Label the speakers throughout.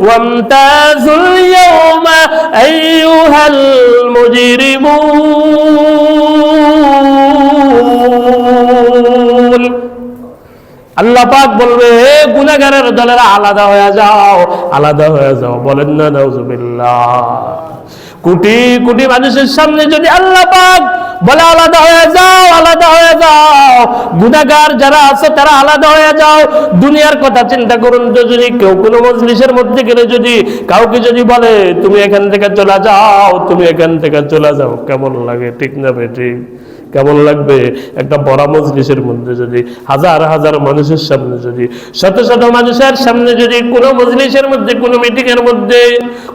Speaker 1: ওয়ামতাজুল ইয়াওমা আইয়ুহাল মুজরিমুন। আল্লাহ পাক বলবে, হে গুনাহগারের দলেরা আলাদা হয়ে যাও, আলাদা হয়ে যাও। বলেন না নাউজুবিল্লাহ। কোটি কোটি মানুষের সামনে যদি আল্লাহ পাক বলে আলাদা হয়ে যাও, আলাদা হয়ে যাও, গুনাহগার যারা আছে তারা আলাদা হয়ে যাও। দুনিয়ার কথা চিন্তা করুন তো, যদি কেউ কোনো মজলিসের মধ্যে গেলে যদি কাউকে যদি বলে তুমি এখান থেকে চলে যাও, তুমি এখান থেকে চলে যাও, কেমন লাগে? ঠিক না বেঠিক? কেমন লাগবে? একটা বড় মজলিসের মধ্যে যদি হাজার হাজার মানুষের সামনে, যদি শত শত মানুষের সামনে, যদি কোনো মজলিসের মধ্যে, কোনো মিটিং এর মধ্যে,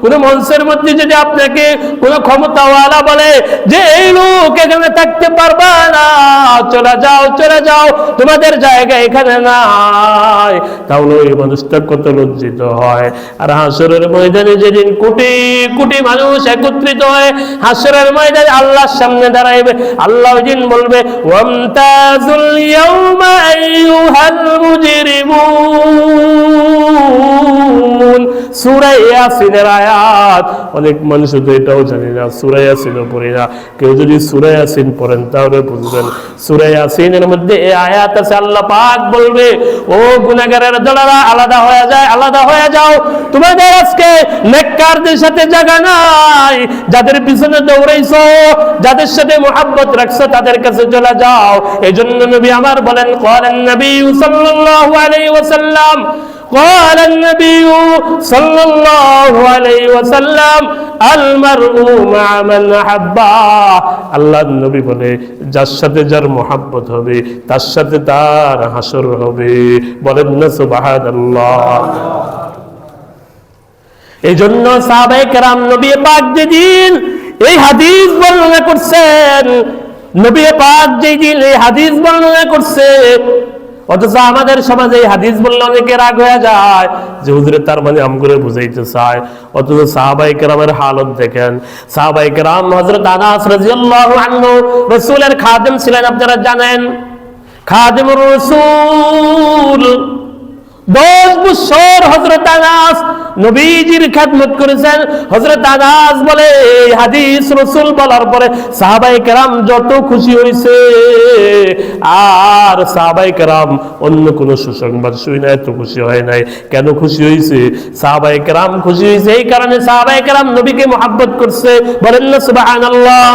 Speaker 1: কোনো মঞ্চের মধ্যে যদি আপনাকে কোনো ক্ষমতাওয়ালা বলে যে এই লোক এখানে থাকতে পারবা না, চলে যাও, চলে যাও, তোমাদের জায়গা এখানে নাই, তাহলে ওই মানুষটা কত লজ্জিত হয়। আর হাসরের ময়দানে যেদিন কোটি কোটি মানুষ একত্রিত হয়ে হাসরের ময়দানে আল্লাহর সামনে দাঁড়াইবে, আল্লাহ দিন বলবে ওয়ামতাজুল ইয়াওমা আইয়ুহাল মুজরিমুন। সূরা ইয়াসিনের আয়াত অনেক মানুষ তো এটাও জানে না, সূরা ইয়াসিনও পড়ে না। কেউ যদি সূরা ইয়াসিন পড়েন তাহলে বুঝবেন সূরা ইয়াসিনের মধ্যে এই আয়াত আছে। আল্লাহ পাক বলবে, ও গুনাহগারের দলেরা আলাদা হয়ে যায়, আলাদা হয়ে যাও, তোমাদের আজকে নেককারদের সাথে জায়গা নাই, যাদের পিছনে দৌড়াইছো, যাদের সাথে মুহাব্বত রাখছো তাদের কাছে চলে যাও। এজন্য নবী আমার বলেন, ক্বালান নবী সাল্লাল্লাহু আলাইহি ওয়াসাল্লাম, قال النبي صلى الله عليه وسلم المرء مع من أحبه। আল্লাহর নবী বলে, যার সাথে যার মোহাব্বত হবে তার সাথে তার হাসর হবে। বলেন না সুবহানাল্লাহ। এই জন্য সাহাবায়ে কেরাম নবী পাক যেদিন এই হাদিস বর্ণনা করছেন, নবী পাক যেদিন এই হাদিস বর্ণনা করছে, অথচ আমাদের সমাজে এই হাদিস বললে অনেকে রাগ হয়ে যায় যে হুজুরে তার মানে আমগুলো বুঝাইতে চায়। অথচ সাহাবায়ে কেরামের হালত দেখেন। সাহাবায়ে কেরাম, হযরত আনাস রাদিয়াল্লাহু আনহু রাসূলের খাদেম ছিলেন, আপনারা জানেন, খাদেমুর রাসূল। 10 বছর হযরত আনাস নবীজির খেদমত করেছেন। হযরত আনাস বলে, এই হাদিস রাসূল বলার পরে সাহাবায়ে কেরাম যত খুশি হয়েছে, আর সাহাবায়ে কেরাম অন্য কোন সুসংবাদ শুনে না এত খুশি হয় নাই। কেন খুশি হয়েছে? সাহাবায়ে কেরাম খুশি হয়েছে এই কারণে, সাহাবায়ে কেরাম নবীকে মুহাব্বত করছে। বলেন না সুবহানাল্লাহ।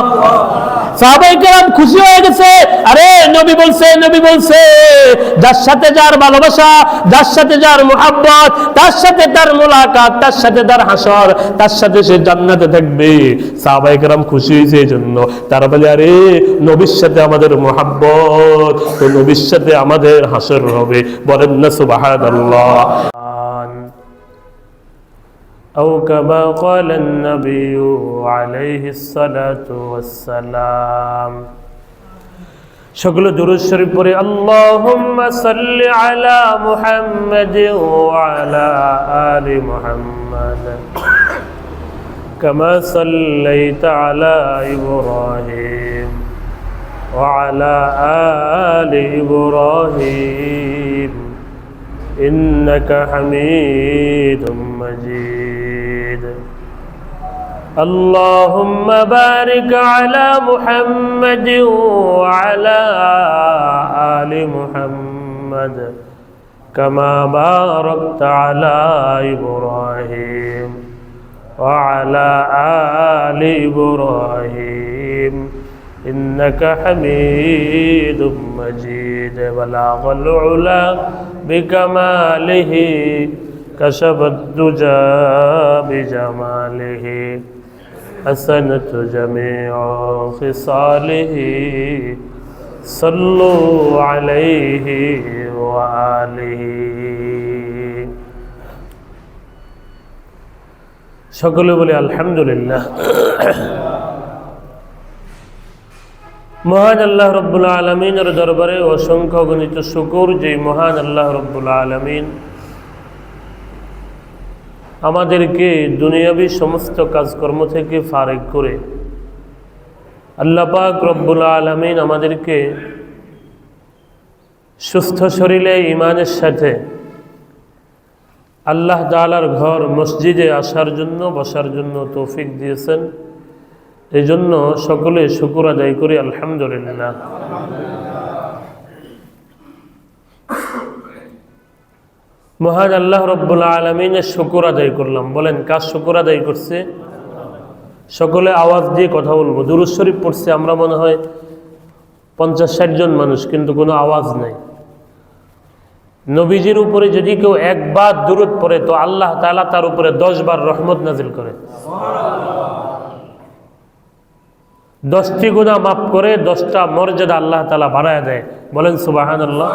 Speaker 1: সাহাবায়ে কেরাম খুশি হয়ে গেছে, আরে নবী বলছে, নবী বলছে, যার সাথে যার ভালোবাসা, যার সাথে যার মুহাব্বত, তার সাথে তার মুলাকাত, তার সাথে তার হাসর, তার সাথে সে জান্নাতে থাকবে। সাহাবায়ে কেরাম খুশি হয়েছে এই জন্য। তারা বলে, আরে নবীর সাথে আমাদের মুহাব্বত, তো নবীর সাথে আমাদের হাসর হবে। বলেন না সুবহানাল্লাহ। أو كما قال النبي عليه الصلاة والسلام। সকল দুরূদ শরীফ পড়ে আল্লাহুম্মা সাল্লি আলা মুহাম্মাদ ওয়া আলা আলি মুহাম্মাদ কামা সাল্লাইতা আলা ইব্রাহিম ওয়া আলা আলি ইব্রাহিম ইন্নাকা হামিদুম মাজিদ। اللهم بارك على محمد وعلى آل محمد كما باركت على إبراهيم وعلى آل إبراهيم إنك حميد مجيد. بلغ العلا بكماله كشف الدجى بجماله حسنت جميع خصاله صلوا عليه وآله. সকলে বলে আলহামদুলিল্লাহ। মহান আল্লাহ রব্বুল আলামিনের দরবারে অসংখ্য অগণিত শুকর, যে মহান আল্লাহ রব্বুল আলামিন আমাদেরকে দুনিয়াবী সমস্ত কাজকর্ম থেকে ফারেক করে আল্লাহ পাক রব্বুল আলামিন আমাদেরকে সুস্থ শরীরে ঈমানের সাথে আল্লাহ তাআলার ঘর মসজিদে আসার জন্য, বসার জন্য তৌফিক দিয়েছেন। এই জন্য সকলে শুকর আদায় করি আলহামদুলিল্লাহ। মহান আল্লাহ রব্বুল আলামিনের শুকর আদায় করলাম। বলেন, কার শুকর আদায় করছে? সকলে আওয়াজ দিয়ে কথা বলবো। দুরূদ শরীফ পড়ছে আমরা মনে হয় 50-60 জন মানুষ, কিন্তু কোনো আওয়াজ নাই। নবীজির উপরে যদি কেউ একবার দুরূদ পড়ে তো আল্লাহ তাআলা তার উপরে 10 বার রহমত নাজিল করে, 10টি গুনাহ মাফ করে, 10টা মর্যাদা আল্লাহ তাআলা বাড়ায় দেয়। বলেন সুবহানাল্লাহ।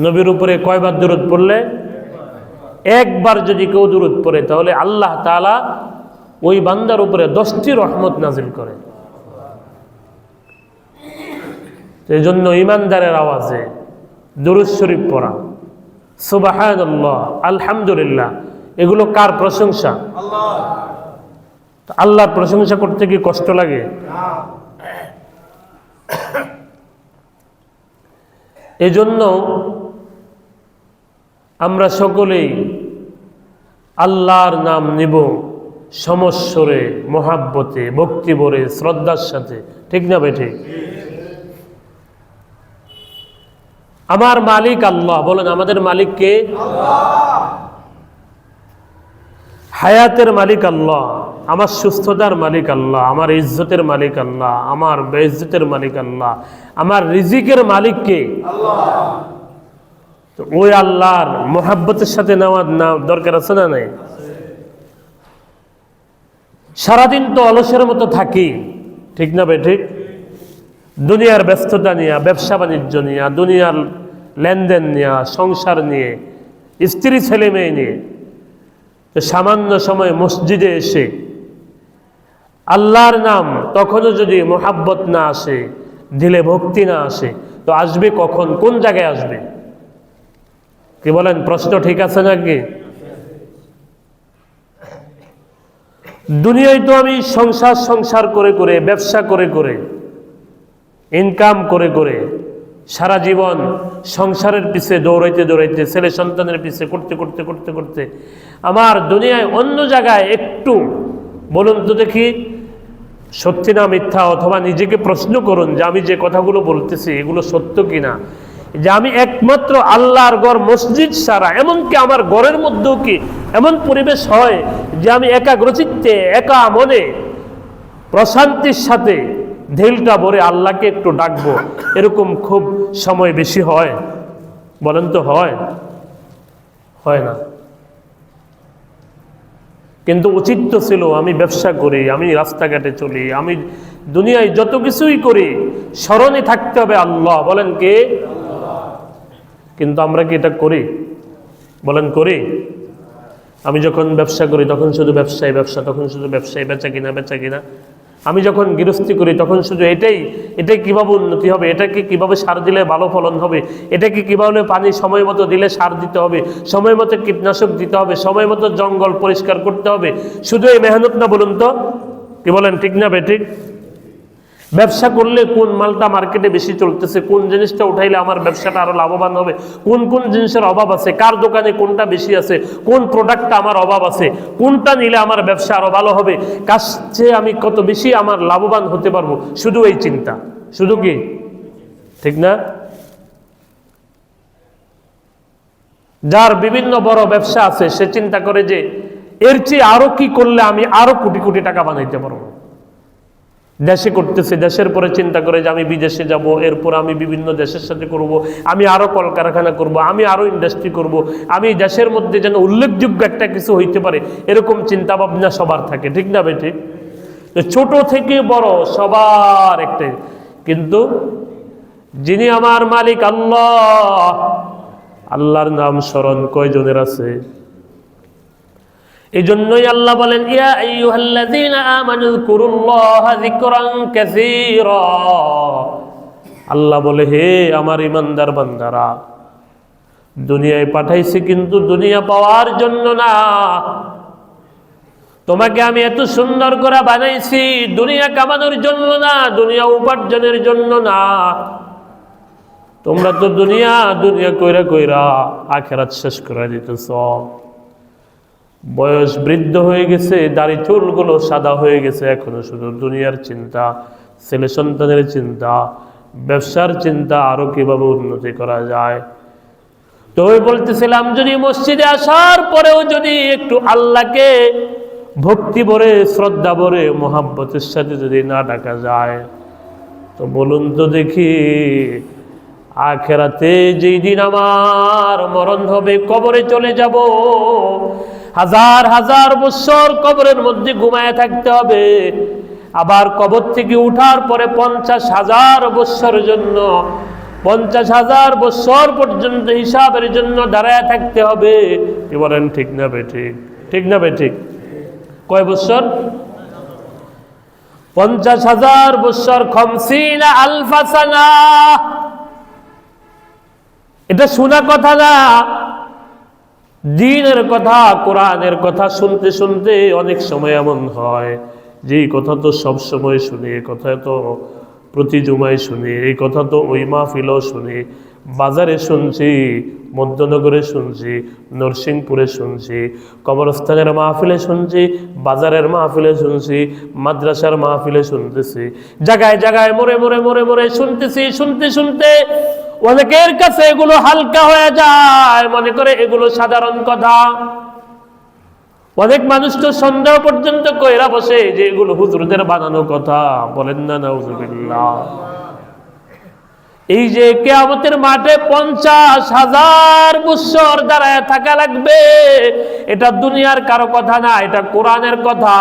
Speaker 1: নবীর উপরে কয়বার দুরূদ পড়লে? একবার যদি কেউ দুরূদ পড়ে তাহলে আল্লাহ তাআলা ওই বান্দার উপরে 10টি রহমত নাজিল করে। এই জন্য ইমানদারের আওয়াজে দুরূদ শরীফ পড়া, সুবহানাল্লাহ, আলহামদুলিল্লাহ, এগুলো কার প্রশংসা? আল্লাহর প্রশংসা করতে কি কষ্ট লাগে? এজন্য আমরা সকলেই আল্লাহর নাম নিব সমস্বরে, মহাব্বতে, ভক্তি ভরে, শ্রদ্ধার সাথে। ঠিক না বেঠে? আমার মালিক আল্লাহ। বলেন, আমাদের মালিক কে? হায়াতের মালিক আল্লাহ, আমার সুস্থতার মালিক আল্লাহ, আমার ইজ্জতের মালিক আল্লাহ, আমার বেইজ্জতের মালিক আল্লাহ, আমার রিজিকের মালিক কে? তো ওই আল্লাহর মোহাব্বতের সাথে নেওয়ার দরকার আছে না নাই? সারাদিন তো অলসের মতো থাকি, ঠিক না ভাই? ঠিক। দুনিয়ার ব্যস্ততা নিয়ে, ব্যবসা বাণিজ্য নিয়ে, দুনিয়ার লেনদেন নিয়ে, সংসার নিয়ে, স্ত্রী ছেলে মেয়ে নিয়ে, তো সামান্য সময় মসজিদে এসে আল্লাহর নাম তখনও যদি মোহাব্বত না আসে, দিলে ভক্তি না আসে, তো আসবে কখন? কোন জায়গায় আসবে? কি বলেন? প্রশ্ন ঠিক আছে নাকি? দুনিয়ায় তো আমি সংসার করে করে, ব্যবসা করে করে, ইনকাম করে করে, সারা জীবন সংসারের পিছে দৌড়াইতে দৌড়াইতে, ছেলে সন্তানের পিছে করতে করতে করতে করতে আমার দুনিয়ায় অন্য জায়গায় একটু বলুন তো দেখি, সত্যি না মিথ্যা? অথবা নিজেকে প্রশ্ন করুন যে আমি যে কথাগুলো বলতেছি এগুলো সত্য কিনা, যে আমি একমাত্র আল্লাহর ঘর মসজিদ ছাড়া, এমনকি আমার ঘরের মধ্যেও কি এমন পরিবেশ হয় যে আমি একাগ্রচিত্তে, একা মনে, প্রশান্তির সাথে ঢিলটা ভরে আল্লাহকে একটু ডাকবো, এরকম খুব সময় বেশি হয়? বলেন তো হয়? হয় না। কিন্তু উচিত তো ছিল, আমি ব্যবসা করি, আমি রাস্তাঘাটে চলি, আমি দুনিয়ায় যত কিছুই করি, স্মরণে থাকতে হবে আল্লাহ। বলেন কে? কিন্তু আমরা কি এটা করি? বলেন করি? আমি যখন ব্যবসা করি তখন শুধু ব্যবসায় ব্যবসা, তখন শুধু ব্যবসায়, বেচা কিনা, বেচা কিনা। আমি যখন গৃহস্থী করি তখন শুধু এটাই কিভাবে উন্নতি হবে, এটাকে কিভাবে সার দিলে ভালো ফলন হবে, এটাকে কিভাবে পানি সময় মতো দিলে সার দিতে হবে, সময় মতো কীটনাশক দিতে হবে, সময় মতো জঙ্গল পরিষ্কার করতে হবে, শুধু এই মেহনত না? বলুন তো, কি বলেন? ঠিক না বেঠিক? ব্যবসা করলে কোন মালটা মার্কেটে বেশি চলতেছে, কোন জিনিসটা উঠাইলে আমার ব্যবসাটা আরো লাভবান হবে, কোন কোন জিনিসের অভাব আছে, কার দোকানে কোনটা বেশি আছে, কোন প্রোডাক্টটা আমার অভাব আছে, কোনটা নিলে আমার ব্যবসা আরো ভালো হবে, কার চেয়ে আমি কত বেশি আমার লাভবান হতে পারবো, শুধু এই চিন্তা। শুধু কি? ঠিক না? যার বিভিন্ন বড় ব্যবসা আছে সে চিন্তা করে যে এর চেয়ে আরো কি করলে আমি আরো কোটি কোটি টাকা বানাইতে পারবো। দেশে করতেছে, দেশের পরে চিন্তা করে যে আমি বিদেশে যাব, এরপর আমি বিভিন্ন দেশের সাথে করব, আমি আরো কলকারখানা করব, আমি আরো ইন্ডাস্ট্রি করব, আমি দেশের মধ্যে যেন উল্লেখযোগ্য একটা কিছু হইতে পারে, এরকম চিন্তা ভাবনা সবার থাকে। ঠিক না বেটি? ছোট থেকে বড় সবার একটাই, কিন্তু যিনি আমার মালিক আল্লাহ, আল্লাহর নাম স্মরণ কয়জনের আছে? এই জন্যই আল্লাহ বলেন, ইয়া আইয়ুহাল্লাযীনা আমানু যিকুরুল্লাহা যিকরান কাসীরা। আল্লাহ বলে, হে আমার ইমানদার বান্দারা, দুনিয়ায় পাঠাইছি কিন্তু দুনিয়া পাওয়ার জন্য না। তোমাকে আমি এত সুন্দর করে বানাইছি দুনিয়া কামানোর জন্য না, দুনিয়া উপার্জনের জন্য না। তোমরা তো দুনিয়া দুনিয়া কইরা কইরা আখেরাত শেষ করে দিতেছ। বয়স বৃদ্ধ হয়ে গেছে, দাড়ি চুলগুলো সাদা হয়ে গেছে, এখনো শুধু দুনিয়ার চিন্তা, ছেলে সন্তানের চিন্তা, ব্যবসার চিন্তা, আরো কিভাবে উন্নতি করা যায়। তো ওই বলতেছিলাম, যদি মসজিদে আসার পরেও যদি একটু আল্লাহকে ভক্তি ভরে, শ্রদ্ধা ভরে, মোহাব্বতের সাথে যদি না ডাকা যায়, তো বলুন তো দেখি, আখেরাতে যেই দিন আমার মরণ হবে, কবরে চলে যাব, হাজার হাজার বছর কবরের মধ্যে ঘুমায় থাকতে হবে, আবার কবর থেকে উঠার পরে 50,000 বছরের জন্য, 50,000 বছর পর্যন্ত হিসাবের জন্য দাঁড়ায় থাকতে হবে। কি বলেন, ঠিক না বেঠিক? ঠিক না বেঠিক? কয় বছর? 50,000 বছর, 50 আলফা সানা। এটা শোনা কথা না, দ্বীনের কথা, কোরআনের কথা শুনতে শুনতে অনেক সময় এমন হয় যে এই কথা তো সব সময় শুনি, এই কথা তো প্রতি জুমায় শুনি, এই কথা তো ওই মাহফিলও শুনি, বাজারে শুনছি, মধ্যনগরে শুনছি, নরসিংপুরে শুনছি, কবরস্থানের মাহফিলে শুনছি, বাজারের মাহফিলে শুনছি, মাদ্রাসার মাহফিলে শুনতেছি, জায়গায় জায়গায় মোড়ে মোড়ে মোড়ে মোড়ে শুনতেছি। শুনতে শুনতে অনেকের কাছে এগুলো হালকা হয়ে যায়, মনে করে এগুলো সাধারণ কথা। অনেক মানুষ তো সন্দেহ পর্যন্ত কইরা বসে যে এগুলো হুজুরদের বানানো কথা। বলেন না নাউজুবিল্লাহ। এই যে কিয়ামতের মাঠে 50,000 বছর দাঁড়ায় থাকা লাগবে, এটা দুনিয়ার কারো কথা না, এটা কোরআনের কথা।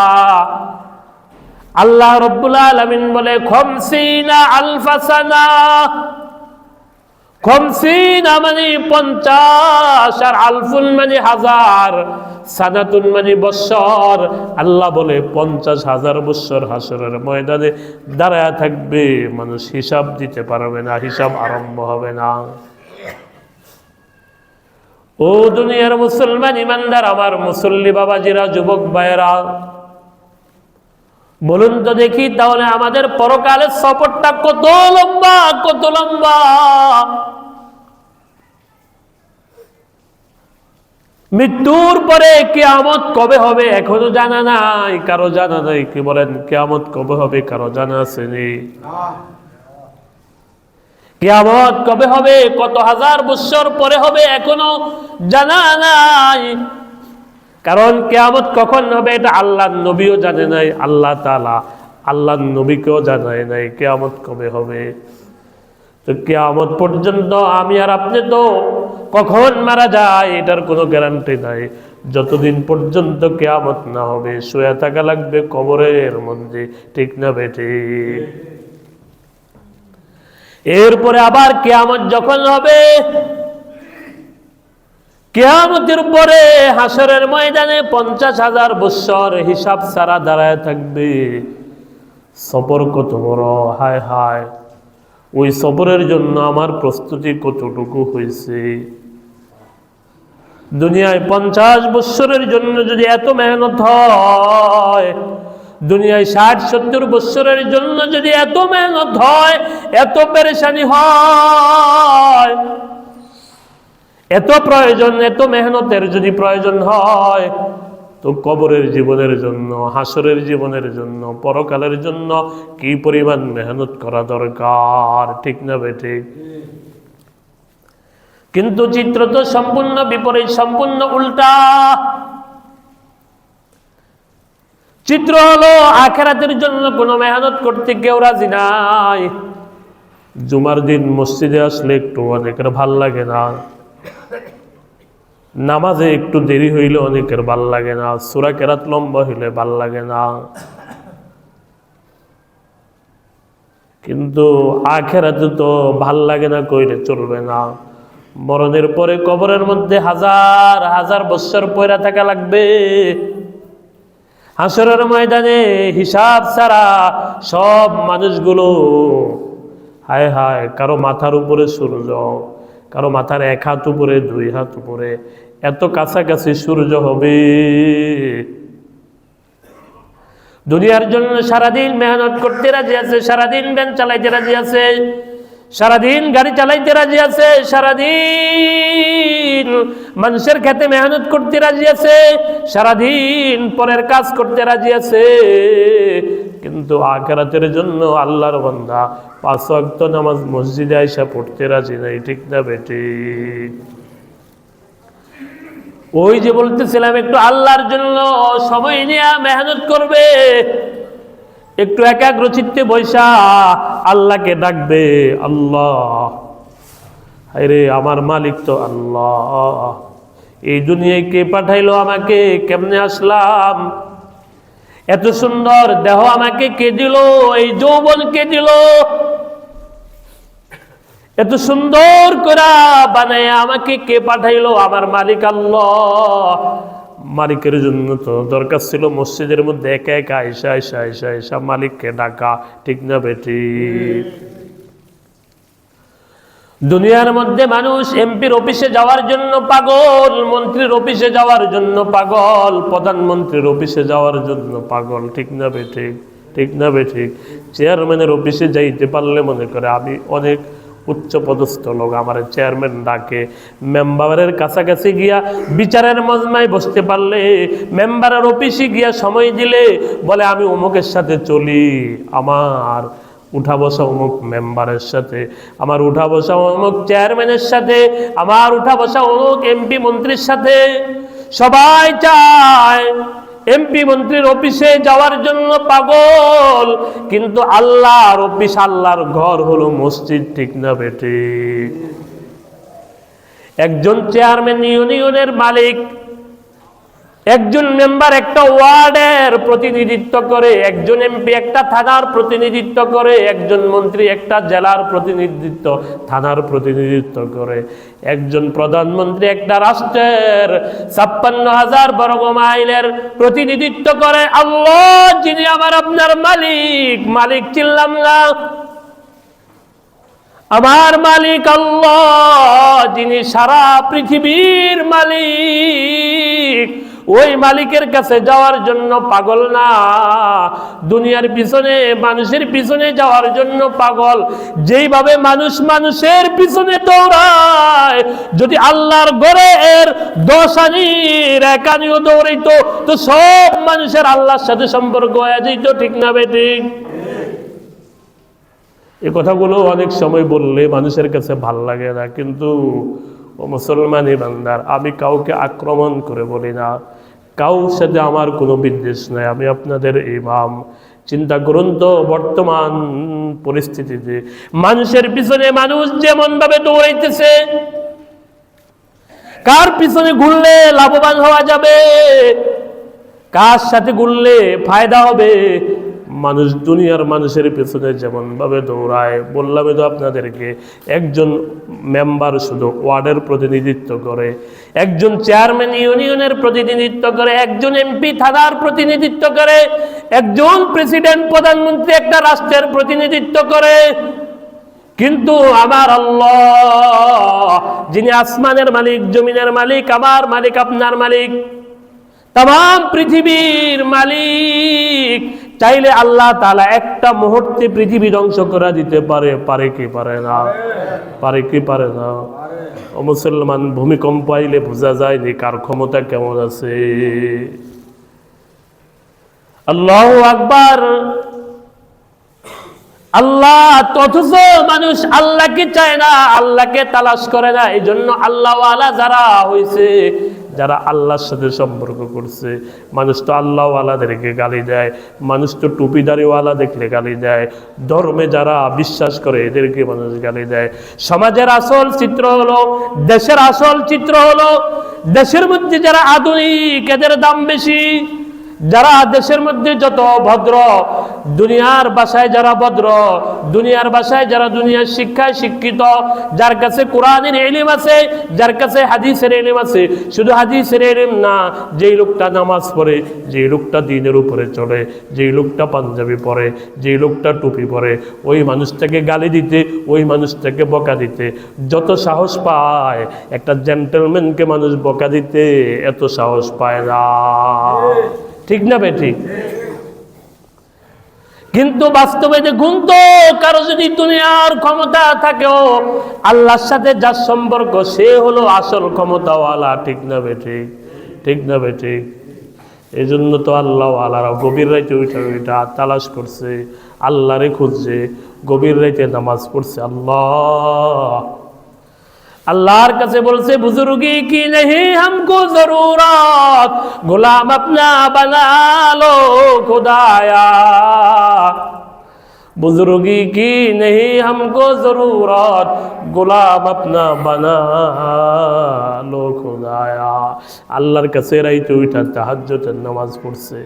Speaker 1: আল্লাহ রাব্বুল আলামিন বলে 50 আলফা সানা। 50 মানে 50, আর আলফুন মানে হাজার, সানাতুন মানে বৎসর। আল্লাহ বলে 50,000 বৎসর হাসরের ময়দানে দাঁড়ায় থাকবে, মানুষ হিসাব দিতে পারবে না, হিসাব আরম্ভ হবে না। ও দুনিয়ার মুসলমান ইমানদার, আমার মুসল্লি বাবাজিরা, যুবক ভাইয়েরা, বলুন তো দেখি, তাহলে আমাদের পরকালের সফরটা কত লম্বা, কত লম্বা। মৃত্যুর পরে কিয়ামত কবে হবে এখনো জানা নাই, কারো জানা নাই। কি বলেন, কিয়ামত কবে হবে কারো জানা আছে? কিয়ামত কবে হবে, কত হাজার বছর পরে হবে, এখনো জানা নাই। কারণ কিয়ামত কখন হবে এটা আল্লাহর নবীও জানে নাই, আল্লাহ তাআলা আল্লাহর নবীকেও জানায় নাই কিয়ামত কবে হবে। তো কিয়ামত পর্যন্ত আমি আর আপনি তো কখন মারা যায় এটার কোনো গ্যারান্টি নাই। যতদিন পর্যন্ত কিয়ামত না হবে শুয়ে থাকা লাগবে কবরের মধ্যে, ঠিক না বেঠিক? এরপরে আবার কিয়ামত যখন হবে, কিয়ামতের পরে হাসরের ময়দানে 50,000 বছর হিসাব ছাড়া দাঁড়ায় থাকবে। সবর কত বড়, হায় হায়, ওই সবরের জন্য আমার প্রস্তুতি কতটুকু হয়েছে। দুনিয়ায় 50 বছরের জন্য যদি এত মেহনত হয়, দুনিয়ায় 60-70 বছরের জন্য যদি এত মেহনত হয়, এত পেরেশানি হয়, এত প্রয়োজন, এত মেহনতের যদি প্রয়োজন হয়, তো কবরের জীবনের জন্য, হাসরের জীবনের জন্য, পরকালের জন্য কি পরিমাণ মেহনত করা দরকার, ঠিক না বেঠিক? কিন্তু চিত্র তো সম্পূর্ণ বিপরীত, সম্পূর্ণ উল্টা। চিত্র হলো আখিরাতের জন্য কোনো মেহনত করতে কেউ রাজি নাই। জুমার দিন মসজিদে আসলে একটু অনেকের ভাল লাগে না, নামাজে একটু দেরি হইলে অনেকের ভাল লাগে না, সূরা কেরাত লম্বা হইলে ভাল লাগে না। কিন্তু আখিরাতে তো ভাল লাগে না কইলে চলবে না। মরণের পরে কবরের মধ্যে হাজার হাজার বছর পয়রা থাকা লাগবে। হাসরের ময়দানে হিসাব ছাড়া সব মানুষগুলো, হায় হায়, কারো মাথার উপরে সূর্য, কারো মাথার 1 হাত উপরে, 2 হাত উপরে, এত কাছাকাছি সূর্য হবে। দুনিয়ার জন্য সারাদিন মেহনত করতে রাজি আছে, সারাদিন ভ্যান চালাইতে রাজি আছে, সারাদিন গাড়ি চালাইতে রাজি আছে, সারাদিন মানুষের খেতে মেহনত করতে রাজি আছে, সারাদিন পরের কাজ করতে রাজি আছে, কিন্তু আখিরাতের জন্য আল্লাহর বান্দা 5 ওয়াক্ত নামাজ মসজিদে আইসা পড়তে রাজি নাই। ঠিক না বেঠিক? ওই যে বলতেছিলাম, একটু আল্লাহর জন্য সময় নিয়ে মেহনত করবে, একটু একাগ্র চিত্তে বৈশা আল্লাহকে ডাকবে, আল্লাহ আরে আমার মালিক তো আল্লাহ, এই দুনিয়ায় কে পাঠাইলো আমাকে, কেমনে আসলাম, এত সুন্দর দেহ আমাকে কে দিল, এই যৌবন কে দিল, এত সুন্দর করে বানায় আমাকে কে পাঠাইলো, আমার মালিক আল্লাহ। মালিকের জন্য তো দরকার ছিল মসজিদের মধ্যে একা একা আইসা মালিককে ডাকা। ঠিক না বেঠিক? দুনিয়ার মধ্যে মানুষ এমপির অফিসে যাওয়ার জন্য পাগল, মন্ত্রীর অফিসে যাওয়ার জন্য পাগল, প্রধানমন্ত্রীর অফিসে যাওয়ার জন্য পাগল। ঠিক না বেঠিক? ঠিক না বেঠিক? চেয়ারম্যানের অফিসে যাইতে পারলে মনে করে আমি অনেক উচ্চ পদস্থ লোক, আমার চেয়ারম্যান ডাকে। মেম্বারের কাছাকাছি গিয়া বিচারের মজমায় বসতে পারলে, মেম্বারের অফিসে গিয়া সময় দিলে বলে আমি অমুকের সাথে চলি, আমার উঠা বসা অমুক মেম্বারের সাথে, আমার উঠা বসা অমুক চেয়ারম্যানের সাথে, আমার উঠা বসা অমুক এমপি মন্ত্রীর সাথে। সবাই চায় এমপি মন্ত্রীর অফিসে যাওয়ার জন্য পাগল, কিন্তু আল্লাহর অফিস, আল্লাহর ঘর হলো মসজিদ। ঠিক না বেঠিক? একজন চেয়ারম্যান ইউনিয়নের মালিক, একজন মেম্বার একটা ওয়ার্ডের প্রতিনিধিত্ব করে, একজন এমপি একটা থানার প্রতিনিধিত্ব করে, একজন মন্ত্রী একটা জেলার প্রতিনিধিত্ব, থানার প্রতিনিধিত্ব করে, একজন প্রধানমন্ত্রী একটা রাষ্ট্রের 56,000 বর্গ মাইলের প্রতিনিধিত্ব করে। আল্লাহ যিনি আমার আপনার মালিক, মালিক চিনলাম না, আমার মালিক আল্লাহ যিনি সারা পৃথিবীর মালিক, ওই মালিকের কাছে যাওয়ার জন্য পাগল না, দুনিয়ার পিছনে মানুষের পিছনে যাওয়ার জন্য পাগল। যেইভাবে মানুষ মানুষের পিছনে দৌড়ায়, যদি আল্লাহর ঘরের 10 আনির 1 আনিও দৌড়াইতো তো সব মানুষের আল্লাহর সাথে সম্পর্ক হয়ে যেত। ঠিক না বেঠিক? এই কথাগুলো অনেক সময় বললে মানুষের কাছে ভাল লাগে না, কিন্তু ও মুসলমানি বান্দার, আমি কাউকে আক্রমণ করে বলি না, কাউর সাথে আমার কোনো বিদ্বেষ নাই, আমি আপনাদের ইমাম। চিন্তা করুন তো, বর্তমান পরিস্থিতিতে মানুষের পিছনে মানুষ যেমন ভাবে দৌড়াইতেছে, কার পিছনে ঘুরলে লাভবান হওয়া যাবে, কার সাথে ঘুরলে ফায়দা হবে, মানুষ দুনিয়ার মানুষের পেছনে যেমন ভাবে দৌড়ায়। বললাম তো আপনাদেরকে, একজন মেম্বার শুধু ওয়ার্ডের প্রতিনিধিত্ব করে, একজন চেয়ারম্যান ইউনিয়নের প্রতিনিধিত্ব করে, একজন এমপি থানার প্রতিনিধিত্ব করে, একজন প্রেসিডেন্ট প্রধানমন্ত্রী একটা রাষ্ট্রের প্রতিনিধিত্ব করে। কিন্তু আমার আল্লাহ যিনি আসমানের মালিক, জমিনের মালিক, আমার মালিক, আপনার মালিক, तमाम পৃথিবীর মালিক, চাইলে আল্লাহ তাআলা একটা মুহূর্তে পৃথিবী ধ্বংস করে দিতে পারে। পারে কি পারে না? পারে কি পারে না? ও মুসলমান, ভূমিকম্প আইলে বোঝা যায়নি কার ক্ষমতা কেমন আছে। আল্লাহু আকবার। আল্লাহ, অথচ মানুষ আল্লাহকে চায় না, আল্লাহকে তালাশ করে না। এই জন্য আল্লাহওয়ালা যারা হয়েছে, যারা আল্লাহর সাথে সম্পর্ক করছে, মানুষ তো আল্লাহওয়ালাদেরকে গালি দেয়, মানুষ তো টুপিদারিওয়ালা দেখলে গালি দেয়, ধর্মে যারা বিশ্বাস করে এদেরকে মানুষ গালি দেয়। সমাজের আসল চিত্র হলো, দেশের আসল চিত্র হলো, দেশের মধ্যে যারা আধুনিক এদের দাম বেশি, যারা দেশের মধ্যে যত ভদ্র, দুনিয়ার ভাষায় যারা ভদ্র, দুনিয়ার ভাষায় যারা দুনিয়ার শিক্ষায় শিক্ষিত, যার কাছে কোরআনের ইলম আছে, যার কাছে হাদিসের ইলম আছে, শুধু হাদিসের ইলম না, যেই লোকটা নামাজ পড়ে, যেই লোকটা দ্বীনের উপরে চলে, যেই লোকটা পাঞ্জাবি পরে, যেই লোকটা টুপি পরে, ওই মানুষটাকে গালি দিতে, ওই মানুষটাকে বকা দিতে যত সাহস পায়, একটা জেন্টলম্যানকে মানুষ বকা দিতে এত সাহস পায় না। ঠিক না বেঠিক? কিন্তু বাস্তবে দেখুন তো, কারো যদি দুনিয়ার ক্ষমতা থাকেও আল্লাহর সাথে যার সম্পর্ক সে হলো আসল ক্ষমতাওয়ালা। ঠিক না বেঠিক? ঠিক না বেঠিক? এই জন্য তো আল্লাহ আল্লাহরা গভীর রাইতে ওইটা তালাশ করছে, আল্লাহরে খুঁজছে, গভীর রাইতে নামাজ পড়ছে। আল্লাহর কাছে বলছে, বুজুর্গি কি নেহি হামকো জরুরত, গোলাম আপনা বানা লো খুদায়া। बुजुर्गी की नहीं हमको जरूरत, गुलाम अपना बना लो खुदाया। আল্লাহর কাছে রাইতে উঠা তাহাজ্জুদের নামাজ পড়ছে।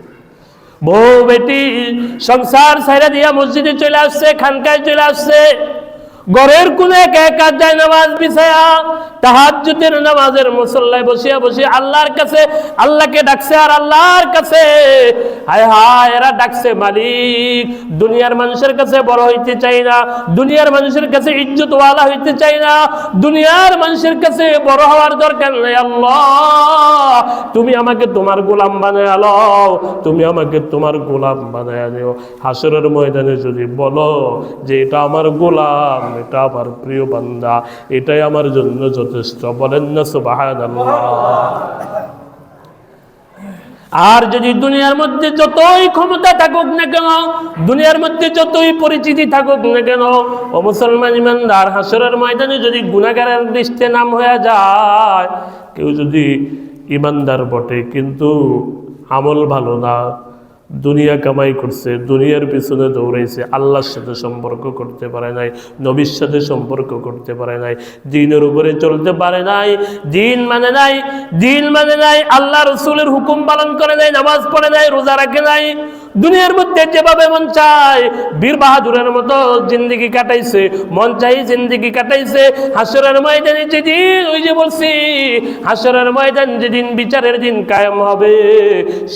Speaker 1: বউ বেটি সংসার ছাইরা দিয়া মসজিদে চলে আসছে, খানকায় চলে আসছে, ঘরের কোণে একা একা যায় নামাজ বিছায়া তাহাজ্জুদের নামাজের মুসল্লায় বসিয়া বসিয়া আল্লাহর কাছে আল্লাহকে ডাকছে। আর আল্লাহর কাছে হায় হায় এরা ডাকছে মালিক। দুনিয়ার মানুষের কাছে বড় হইতে চাই না, দুনিয়ার মানুষের কাছে ইজ্জতওয়ালা হইতে চাই না, দুনিয়ার মানুষের কাছে বড় হওয়ার দরকার নেই। আল্লাহ তুমি আমাকে তোমার গোলাম বানায় লও, তুমি আমাকে তোমার গোলাম বানায় নিও। হাসরের ময়দানে যদি বলো যে এটা আমার গোলাম, এটা আমার প্রিয় বান্দা, এটাই আমার জন্য যথেষ্ট, বলেন না সুবহানাল্লাহ। আর যদি দুনিয়ার মধ্যে যতই ক্ষমতা থাকুক না কেন, দুনিয়ার মধ্যে যতই পরিচিতি থাকুক না কেন, ও মুসলমান ইমানদার, হাসরের ময়দানে যদি গুনাহগারের লিস্টে নাম হয়ে যায়, কেউ যদি ইমানদার বটে কিন্তু আমল ভালো না, দুনিয়া কামাই করছে, দুনিয়ার পিছনে দৌড়াইছে, আল্লাহর সাথে সম্পর্ক করতে পারে নাই, নবীর সাথে সম্পর্ক করতে পারে নাই, দ্বীনের উপরে চলতে পারে নাই, দ্বীন মানে নাই, দ্বীন মানে নাই, আল্লাহ রসুলের হুকুম পালন করে নাই, নামাজ পড়ে নাই, রোজা রাখে নাই, দুনিয়ার মধ্যে যেভাবে মন চায় বীর বাহাদুরের মতো জিন্দেগি কাটাইছে, মন চাই জিন্দেগি কাটাইছে। হাসরের ময়দানে যেদিন, ওই যে বলছি, হাসরের ময়দান যেদিন বিচারের দিন কায়েম হবে,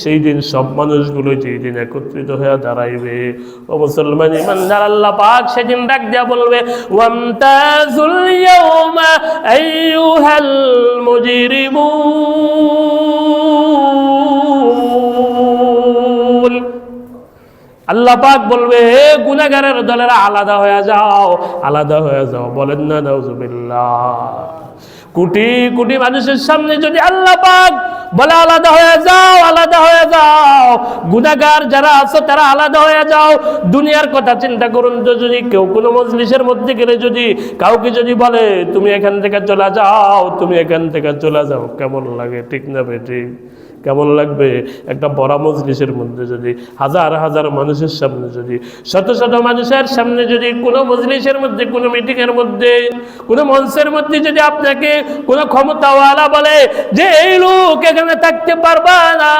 Speaker 1: সেই দিন সব মানুষগুলো যেই দিন একত্রিত হয়ে দাঁড়াইবে, ও মুসলমান ইমানদার, আল্লাহ পাক সেদিন ডাক দেয়া বলবে, ওয়ামতাজুল ইয়াউমা আইয়ুহাল মুজরিমুন। আল্লাহ পাক বলবে, হে গুনাহগারের দলেরা আলাদা হয়ে যাও, আলাদা হয়ে যাও, বলেন না নাউজুবিল্লাহ। কোটি কোটি মানুষের সামনে যদি আল্লাহ পাক বলে আলাদা হয়ে যাও, আলাদা হয়ে যাও, গুনাহগার যারা আছে তারা আলাদা হয়ে যাও। দুনিয়ার কথা চিন্তা করুন তো, যদি কেউ কোনো মজলিসের মধ্যে গেলে যদি কাউকে যদি বলে তুমি এখান থেকে চলে যাও, তুমি এখান থেকে চলে যাও, কেমন লাগে? ঠিক না বেঠিক? কেমন লাগবে? একটা বড় মজলিসের মধ্যে যদি হাজার হাজার মানুষের সামনে, যদি শত শত মানুষের সামনে, যদি কোনো মজলিসের মধ্যে, কোনো মিটিংয়ের মধ্যে, কোনো মঞ্চের মধ্যে যদি আপনাকে কোনো ক্ষমতাওয়ালা বলে যে এই লোক এখানে থাকতে পারবা না,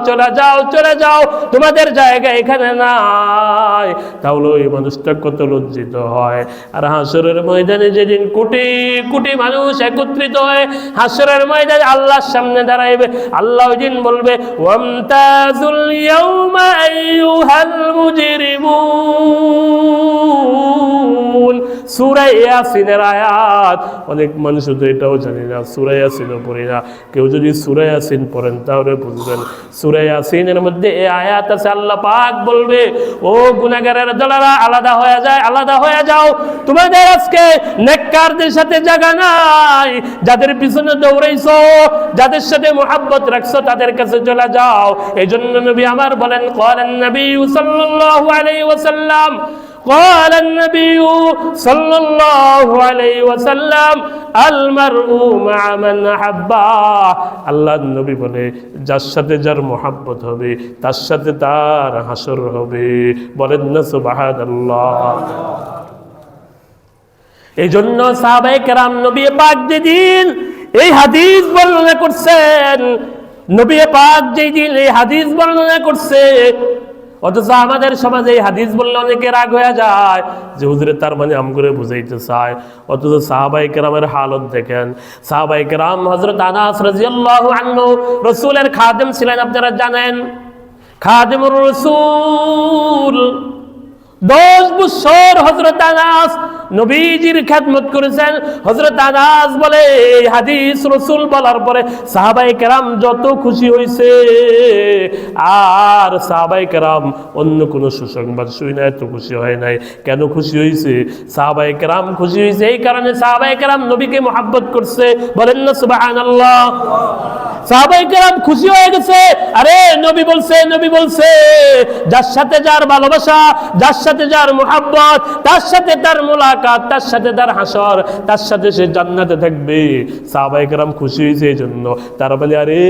Speaker 1: চলে যাও, চলে যাও, তোমাদের জায়গা এখানে নাই, তাহলে ওই মানুষটা কত লজ্জিত হয়। আর হাসরের ময়দানে যেদিন কোটি কোটি মানুষ একত্রিত হয়ে হাসরের ময়দানে আল্লাহর সামনে দাঁড়াইবে, আল্লাহ দিন বলবে, ওয়ামতাজুল ইয়াউমা আইয়ুহাল মুজরিমুন। সূরা ইয়াসিনের আয়াত, অনেক মানুষ তো এটাও জানি না, সূরা ইয়াসিনও পড়ি না। কেউ যদি সূরা ইয়াসিন পড়েন তাহলে বুঝবেন, সূরা ইয়াসিনের মধ্যে এই আয়াত আছে, আল্লাহ পাক বলবে, ও গুনাহগারের দলেরা আলাদা হয়ে যায়, আলাদা হয়ে যাও, তোমাদের আজকে নেককারদের সাথে জায়গা নাই, যাদের পিছনে দৌড়াইছো, যাদের সাথে মুহাব্বত রাখছো, তাদের কাছে চলে যাও। এই জন্য নবী আমার বলেন, ক্বালান নবী সাল্লাল্লাহু আলাইহি ওয়াসাল্লাম, قال النبي صلى الله عليه وسلم المرء مع من أحبه। আল্লাহর নবী বলে, যার সাথে যার মোহাব্বত হবে তার সাথে তার হাসর হবে, বলেন না সুবহানাল্লাহ। এই জন্য সাহাবায়ে কেরাম নবী পাক যেদিন এই হাদিস বর্ণনা করছেন, নবী পাক যেদিন এই হাদিস বর্ণনা করছে, অথচ আমাদের সমাজে এই হাদিস বললে অনেকে রাগ হয়ে যায় যে হুজুরে তার মানে আম করে বুঝাইতে চায়। অথচ সাহাবায়ে কেরামের হালত দেখেন। সাহাবায়ে কেরাম, হযরত আনাস রাদিয়াল্লাহু আনহু রাসূলের খাদেম ছিলেন, আপনারা জানেন, খাদেমুর রাসূল। 10 বছর হযরত আনাস নবীজির খেদমত করেছেন। হযরত আনাস বলে, এই হাদিস রাসূল বলার পরে সাহাবায়ে কেরাম যত খুশি হয়েছে, আর সাহাবায়ে কেরাম অন্য কোনো সুসংবাদ শুই না এত খুশি হয় নাই। কেন খুশি হয়েছে? সাহাবায়ে কেরাম খুশি হয়েছে এই কারণে, সাহাবায়ে কেরাম নবীকে মহব্বত করছে। বলেন না সুবহানাল্লাহ। সাহাবায়ে কেরাম খুশি হয়ে গেছে, আরে নবী বলছে, নবী বলছে যার সাথে যার ভালোবাসা, যার সাথে যার মুহাব্বত, তার সাথে তার মুলাকাত, তার সাথে তার হাসর, তার সাথে সে জান্নাতে থাকবে। সাহাবায়ে কেরাম খুশি হয়েছে এই জন্য। তারা বলে আরে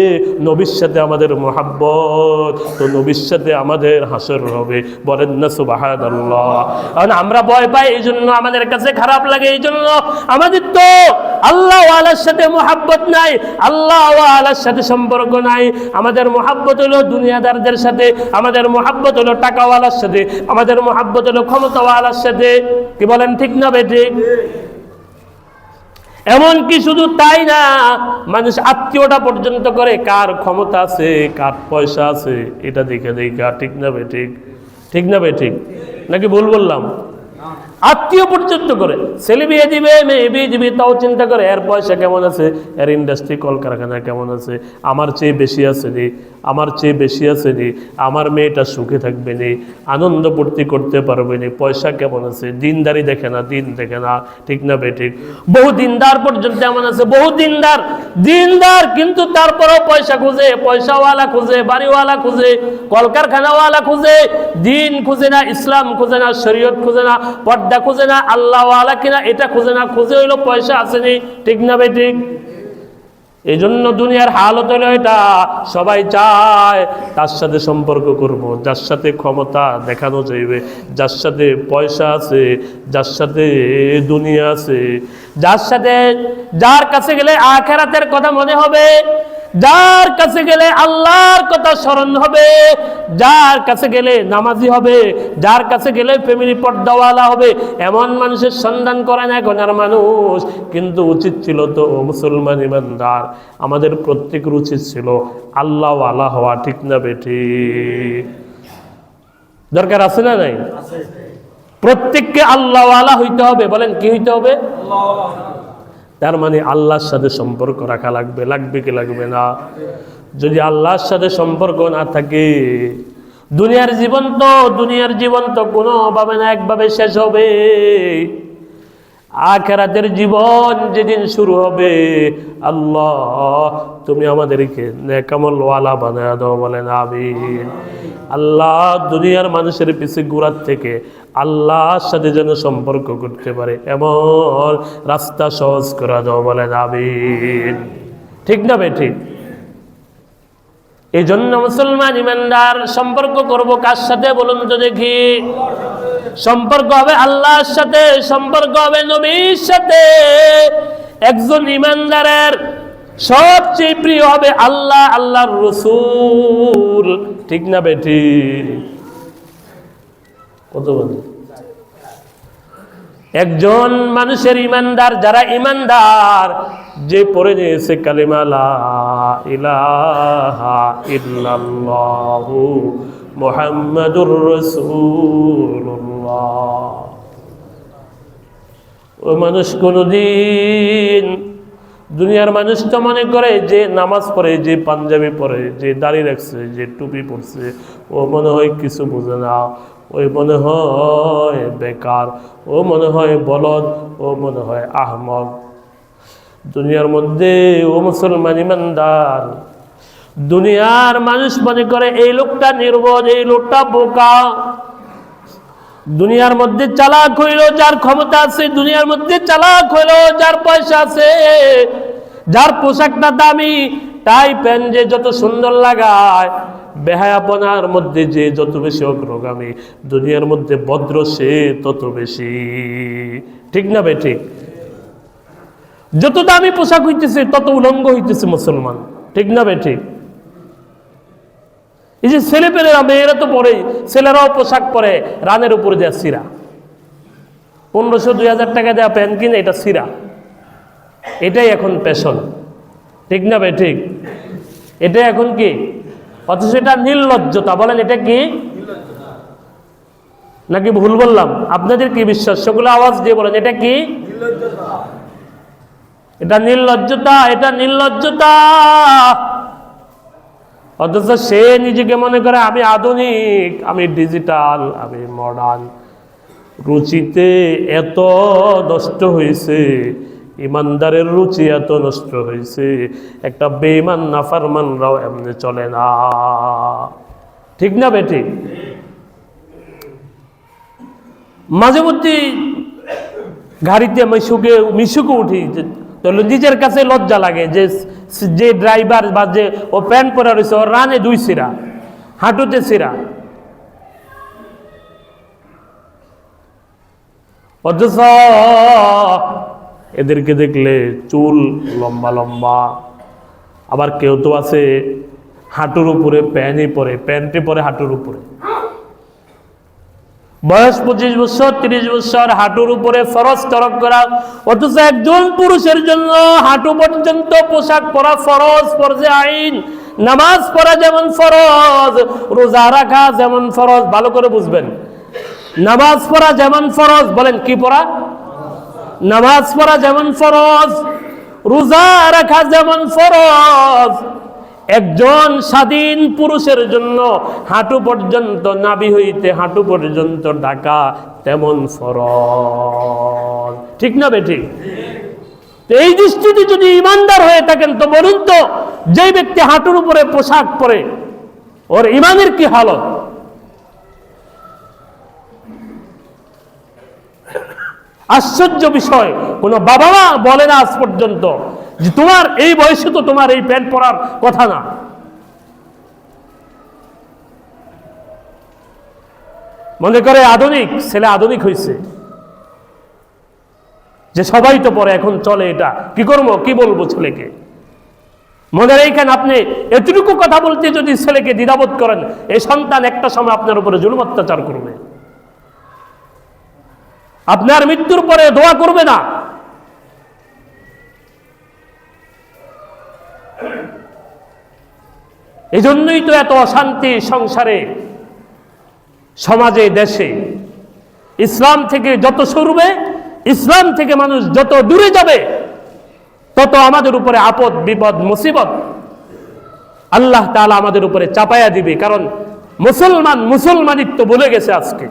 Speaker 1: নবীর সাথে আমাদের মুহাব্বত, তো নবীর সাথে আমাদের হাসর হবে। বলেন না সুবহানাল্লাহ। কারণ আমরা ভয় পাই এই জন্য, আমাদের কাছে খারাপ লাগে এই জন্য। আমাদের তো আল্লাহ ওয়ালার সাথে মুহাব্বত নাই, আল্লাহ ওয়ালার সাথে সম্পর্ক নাই। আমাদের মুহাব্বত হলো দুনিয়াদারদের সাথে, আমাদের মুহাব্বত হলো টাকাওয়ালার সাথে, আমাদের মুহাব্বত হলো ক্ষমতাওয়ালার সাথে। কি বলেন ঠিক না বেঠিক? এমনকি শুধু তাই না, মানুষ আত্মীয়টা পর্যন্ত করে কার ক্ষমতা আছে, কার পয়সা আছে, এটা দেখে দেখা। ঠিক না বেঠিক? ঠিক না বেঠিক? নাকি ভুল বললাম? আত্মীয় পর্যন্ত করে, ছেলে বিয়ে দিবে, মেয়ে বিয়ে দিবে, তাও চিন্তা করে এর পয়সা কেমন আছে, এর ইন্ডাস্ট্রি কলকারখানা কেমন আছে, আমার চেয়ে বেশি আছে নি, আমার চেয়ে বেশি আছে নি, আমার মেয়েটা সুখে থাকবে নি, আনন্দ পূর্তি করতে পারবে নি, পয়সা কেমন আছে। দিনদারি দেখে না, দিন দেখে না। ঠিক না বেঠিক? বহু দিনদার পর্যন্ত এমন আছে, বহু দিনদার, দিনদার কিন্তু তারপরেও পয়সা খুঁজে, পয়সাওয়ালা খুঁজে, বাড়িওয়ালা খুঁজে, কলকারখানাওয়ালা খুঁজে, দিন খুঁজে না, ইসলাম খুঁজে না, শরীয়ত খুঁজে না, পর্দা খুঁজে না, আল্লাহ ওয়ালা কিনা এটা খুঁজে না, খুঁজে হইলো পয়সা আসেনি। ঠিক না বেঠিক? এই জন্য দুনিয়ার হালত হলো এটা, সবাই চায় তার সাথে সম্পর্ক করব যার সাথে ক্ষমতা দেখানো যাইবে, যার সাথে পয়সা আছে, যার সাথে দুনিয়া আছে, যার সাথে, যার কাছে গেলে আখিরাতের কথা মনে হবে, যার কাছে গেলে আল্লাহর কথা স্মরণ হবে, যার কাছে গেলে নামাজি হবে, যার কাছে গেলে ফ্যামিলি পর্দাওয়ালা হবে, এমন মানুষের সন্ধান করে না এখনকার মানুষ। কিন্তু উচিত ছিল তো মুসলমান ইমানদার আমাদের প্রত্যেকের উচিত ছিল আল্লাহওয়ালা হওয়া। ঠিক না বেঠিক? দরকার আছে না নাই? প্রত্যেককে আল্লাহওয়ালা হইতে হবে। বলেন কি হইতে হবে? তার মানে আল্লাহর সাথে সম্পর্ক রাখা লাগবে। লাগবে কি লাগবে না? যদি আল্লাহর সাথে সম্পর্ক না থাকে, দুনিয়ার জীবন তো কোনোভাবে না একভাবে শেষ হবে। আখিরাতের জীবন যেদিন শুরু হবে, আল্লাহ তুমি আমাদেরকে নেকামলওয়ালা বানায়া দাও। বলেন আমিন। আল্লাহ দুনিয়ার মানুষের পিছে ঘোরার থেকে আল্লাহর সাথে যেন সম্পর্ক করতে পারে এমন রাস্তা সহজ করে দাও। বলেন আমিন। ঠিক না বেঠিক? এই জন্য মুসলমান ইমানদার সম্পর্ক করব কার সাথে বলুন তো দেখি? সম্পর্ক হবে আল্লাহর সাথে, সম্পর্ক হবে নবীর সাথে। একজন ইমানদারের সবচেয়ে প্রিয় হবে আল্লাহ, আল্লাহর রাসূল। ঠিক না বেঠিক? কত বন্ধু একজন মানুষের ইমানদার, যারা ইমানদার, যে পড়ে নিয়েছে কালিমা লা ইলাহা ইল্লাল্লাহু মুহাম্মাদুর রাসূলুল্লাহ, ও মানুষ কোনদিন, দুনিয়ার মানুষ তো মনে করে যে নামাজ পড়ে, যে পাঞ্জাবি পরে, যে দাড়ি রাখছে, যে টুপি পরছে, ও মনে হয় কিছু বোঝে না, ওই মনে হয় বেকার, ও মনে হয় বলদ, ও মনে হয় আহমক। দুনিয়ার মধ্যে ও মুসলমান ইমানদার, দুনিয়ার মানুষ মনে করে এই লোকটা নির্বোধ, এই লোকটা বোকা। দুনিয়ার মধ্যে চালাক হইল যার ক্ষমতা আছে, দুনিয়ার মধ্যে চালাক হইল যার পয়সা আছে, যার পোশাকটা দামি, টাই প্যান্ট যে যত সুন্দর লাগায়, বেহায়াপনার মধ্যে যে যত বেশি অগ্রগামী, দুনিয়ার মধ্যে ভদ্র সে তত বেশি। ঠিক না বেঠিক? যত দামি পোশাক হইতেছে তত উলঙ্গ হইতেছে মুসলমান। ঠিক না বেঠিক? এই যে ছেলেপেলেরা, মেয়েরা তো পরে, ছেলেরাও পোশাক পরে রানের উপরে দেওয়া সিরা, 1500-2000 টাকা দেওয়া প্যান্ট কিনে এটা সিরা, এটাই এখন ফ্যাশন। ঠিক না বেঠিক? এটা এখন কি? অথচ এটা নির্লজ্জতা। বলেন এটা কি? নাকি ভুল বললাম? আপনাদের কি বিশ্বাস? সেগুলো আওয়াজ দিয়ে বলেন এটা কি? এটা নির্লজ্জতা, এটা নির্লজ্জতা। অথচ সে নিজেকে মনে করে আমি আধুনিক, আমি ডিজিটাল, আমি মডার্ন। রুচিতে এত নষ্ট হয়েছে, ইমানদারের রুচি এত নষ্ট হয়েছে, একটা বেঈমান নাফরমানরাও এমনি চলে না। ঠিক না বেটি? মাঝে মধ্যে গাড়িতে মিশুকে উঠি, নিজের কাছে লজ্জা লাগে যে ড্রাইভার বা যে ও প্যান্ট পরা রয়েছে, ওর রানে 2 সিরা, হাঁটুতে সিরা, অথচ এদেরকে দেখলে চুল লম্বা লম্বা। আবার কেউ তো আছে হাঁটুর উপরে প্যান্টে পরে হাঁটুর উপরে, বয়স 25 বছর 30 বছর, হাঁটুর উপরে ফরজ তরক করা। অথচ একজন পুরুষের জন্য হাঁটু পর্যন্ত পোশাক পরা ফরজ, ফরজে আইন। নামাজ পড়া যেমন ফরজ, রোজা রাখা যেমন ফরজ। ভালো করে বুঝবেন, নামাজ পড়া যেমন ফরজ। বলেন কি পড়া? নামাজ পড়া যেমন ফরজ, রোজা রাখা যেমন ফরজ। একজন স্বাধীন পুরুষের জন্য হাঁটু পর্যন্ত, নাভি হইতে হাঁটু পর্যন্ত ঢাকা তেমন ফরজ। ঠিক না বেঠিক? এই দৃষ্টিতে যদি ইমানদার হয়ে থাকেন তো বলুন তো, যে ব্যক্তি হাঁটুর উপরে পোশাক পরে ওর ইমানের কি হালত? আশ্চর্য বিষয়, কোন বাবা মা বলে না আজ পর্যন্ত যে তোমার এই বয়সে তো তোমার এই প্যান্ট পরার কথা না। মনে করে আধুনিক ছেলে, আধুনিক হয়েছে, যে সবাই তো পরে, এখন চলে এটা, কি করবো, কি বলবো ছেলেকে? মনে রেখেন, আপনি এতটুকু কথা বলতে যদি ছেলেকে দ্বিধাবোধ করেন, এই সন্তান একটা সময় আপনার উপরে জুলুম অত্যাচার করবে, আপনার মৃত্যুর পরে দোয়া করবে না। এই জন্যই তো এত অশান্তি সংসারে, সমাজে, দেশে। ইসলাম থেকে যত সরবে, ইসলাম থেকে মানুষ যত দূরে যাবে, তত আমাদের উপরে আপদ বিপদ মুসিবত আল্লাহ তাআলা আমাদের উপরে চাপায়া দিবে। কারণ মুসলমানিত্ব বলে গেছে আজকে।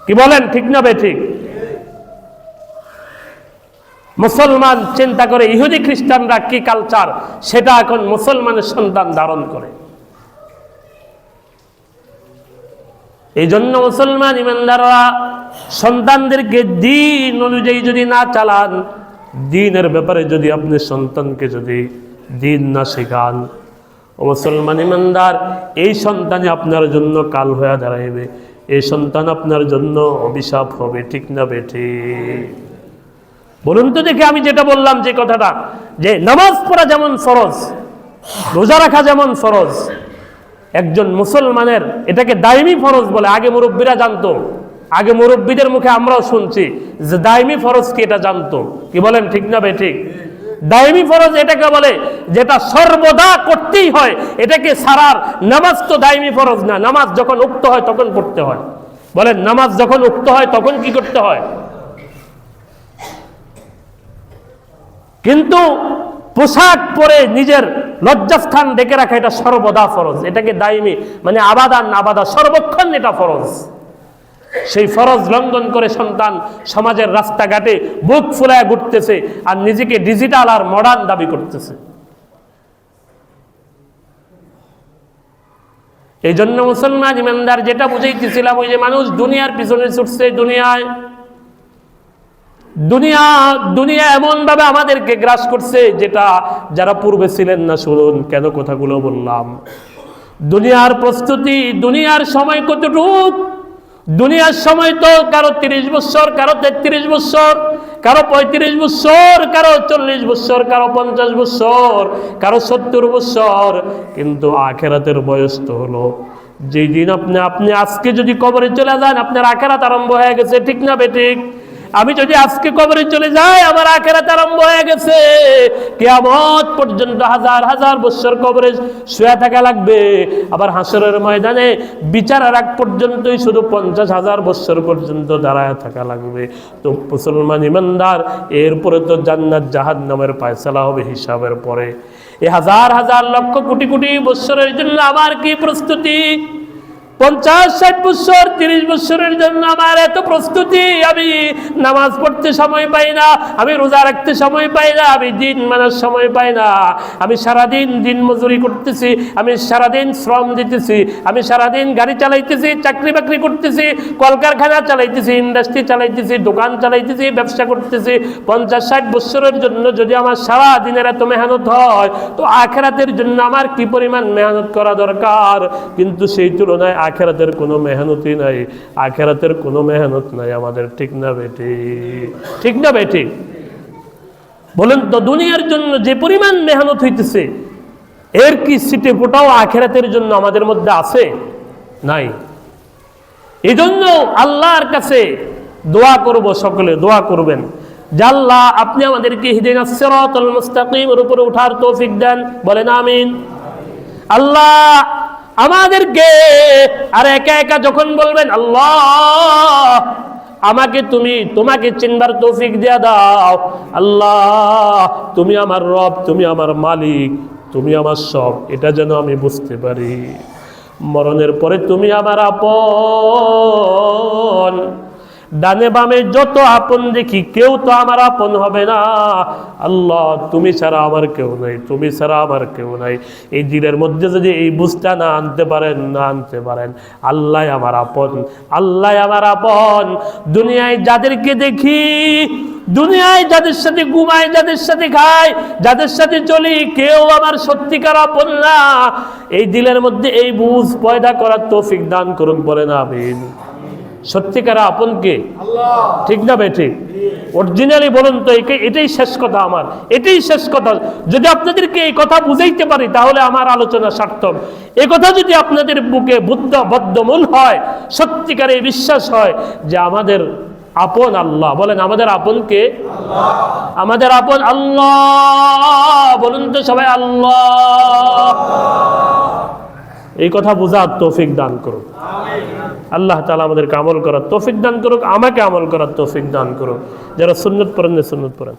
Speaker 1: কি বলেন, ঠিক না বেঠিক? মুসলমান চিন্তা করে ইহুদি খ্রিস্টানরা কি কালচার, সেটা এখন মুসলমানের সন্তান ধারণ করে। এই জন্য মুসলমান ইমানদাররা সন্তানদেরকে দিন অনুযায়ী যদি না চালান, দিনের ব্যাপারে যদি আপনি সন্তানকে যদি দিন না শেখান, ও মুসলমান ইমানদার, এই সন্তানই আপনার জন্য কাল হয়ে দাঁড়াইবে। এই সন্তান আপনার জন্য অভিশাপ হবে। ঠিক না বেঠিক? বলুন তো দেখে, আমি যেটা বললাম, যে কথাটা, যে নামাজ পড়া যেমন ফরজ, রোজা রাখা যেমন ফরজ, একজন মুসলমানের এটাকে দায়মি ফরজ বলে। আগে মুরব্বীরা জানতো, আগে মুরব্বীদের মুখে আমরাও শুনছি যে দায়মি ফরজ কি, এটা জানতো। কি বলেন, ঠিক না বেঠিক? দায়মি ফরজ এটাকে বলে যেটা সর্বদা করতেই হয়, এটাকে সারার। নামাজ তো দায়মি ফরজ না, নামাজ যখন উক্ত হয় তখন পড়তে হয়। বলেন, নামাজ যখন উক্ত হয় তখন কি করতে হয়? কিন্তু পোশাক পরে নিজের লজ্জাস্থান ডেকে রাখা, এটা সর্বদা ফরজ। এটাকে দায়মি মানে আবাদা নাবাদা, সর্বক্ষণ এটা ফরজ। সেই ফরজ লঙ্ঘন করে সন্তান সমাজের রাস্তাঘাটে বুক ফুলায় ঘুরতেছে আর নিজেকে ডিজিটাল আর মডার্ন দাবি করতেছে। এই জন্য মুসলমান ইমানদার যেটা বুঝাইতেছিলাম, ওই যে মানুষ দুনিয়ার পিছনে ছুটছে, দুনিয়া এমন ভাবে আমাদেরকে গ্রাস করছে, যেটা যারা পূর্বে ছিলেন না। শুনুন কেন কথাগুলো বললাম। দুনিয়ার প্রস্তুতি, দুনিয়ার সময় কতটুক? দুনিয়ার সময় তো কারো 30 বছর, কারো 33 বছর, কারো 35 বছর, কারো 40 বছর, কারো 50 বছর, কারো 70 বছর। কিন্তু আখিরাতের বয়স তো হলো যেই দিন আপনি আজকে যদি কবরে চলে যান, আপনার আখিরাত আরম্ভ হয়ে গেছে। ঠিক না বেঠিক? আমি যদি আজকে কবরে চলে যাই, আমার আখিরাত আরম্ভ হয়ে গেছে। কিয়ামত পর্যন্ত হাজার হাজার বছর কবরে শুয়ে থাকা লাগবে। আবার হাসরের ময়দানে বিচারের আগ পর্যন্তই শুধু 50,000 বছর পর্যন্ত দাঁড়ায় থাকা লাগবে। তো মুসলমান ইমানদার, এরপরে তো জান্নাত জাহান্নামের ফয়সালা হবে হিসাবের পরে। এই হাজার হাজার লক্ষ কোটি কোটি বৎসরের জন্য আমার কি প্রস্তুতি? 50-60 বছর 30 বছরের জন্য আমার এত প্রস্তুতি। আমি নামাজ পড়তে সময় পাই না, আমি রোজা রাখতে সময় পাই না, আমি দিন মানার সময় পাই না। আমি সারাদিন দিন মজুরি করতেছি, আমি সারাদিন শ্রম দিতেছি, আমি সারাদিন গাড়ি চালাইতেছি, চাকরি বাকরি করতেছি, কলকারখানা চালাইতেছি, ইন্ডাস্ট্রি চালাইতেছি, দোকান চালাইতেছি, ব্যবসা করতেছি। 50-60 বছরের জন্য যদি আমার সারা দিনের এত মেহনত হয়, তো আখিরাতের জন্য আমার কি পরিমাণ মেহনত করা দরকার। কিন্তু সেই তুলনায় আখিরাতের কোনো মেহনতই নাই, আখিরাতের কোনো মেহনত নাই আমাদের। ঠিক না বেটি? ঠিক না বেটি? বলেন তো, দুনিয়ার জন্য যে পরিমাণ মেহনত হইতেছে, এর কি সিটে ফোটাও আখিরাতের জন্য আমাদের মধ্যে আছে? নাই। এই জন্য আল্লাহর কাছে দোয়া করব, সকলে দোয়া করবেন যে আল্লাহ আপনি আমাদেরকে ইহদিনাস সিরাতাল মুস্তাকিমের উপরে ওঠার তৌফিক দেন। বলেন আমিন। আল্লাহ আমাদেরকে, আর একা একা যখন বলবেন আল্লাহ আমাকে তোমাকে চিনবার তৌফিক দিয়া দাও। আল্লাহ তুমি আমার রব, তুমি আমার মালিক, তুমি আমার সব, এটা যেন আমি বুঝতে পারি। মরণের পরে তুমি আমার আপন। ডানে বামে যত আপন দেখি, কেউ তো আমার আপন হবে না। আল্লাহ তুমি ছাড়া আমার কেউ নাই, তুমি ছাড়া আমার কেউ নাই। এই দিলের মধ্যে যদি এই বুঝটা না আনতে পারেন, আল্লাহ আমার আপন, আল্লাহ আমার আপন। দুনিয়ায় যাদেরকে দেখি, দুনিয়ায় যাদের সাথে ঘুমাই, যাদের সাথে খাই, যাদের সাথে চলি, কেউ আমার সত্যিকার আপন না। এই দিলের মধ্যে এই বুঝ পয়দা করার তৌফিক দান করুন। বলেন আমিন। সত্যিকার আপন কে? আল্লাহ। ঠিক না বেঠি? অরিজিনালি বলুন তো, এটাই শেষ কথা আমার, এটাই শেষ কথা। যদি আপনাদেরকে এই কথা বুঝাইতে পারি তাহলে আমার আলোচনা সার্থক। এই কথা যদি আপনাদের বুকে বদ্ধমূল হয়, সত্যিকার এই বিশ্বাস হয় যে আমাদের আপন আল্লাহ। বলেন আমাদের আপন কে? আল্লাহ। আমাদের আপন আল্লাহ। বলুন তো সবাই আল্লাহ। এই কথা বোঝার তৌফিক দান করুন আল্লাহ তাআলা। আমাদেরকে আমল করার তৌফিক দান করুক, আমাকে আমল করার তৌফিক দান করুক। যারা সুন্নত পড়েন সুন্নত পড়েন।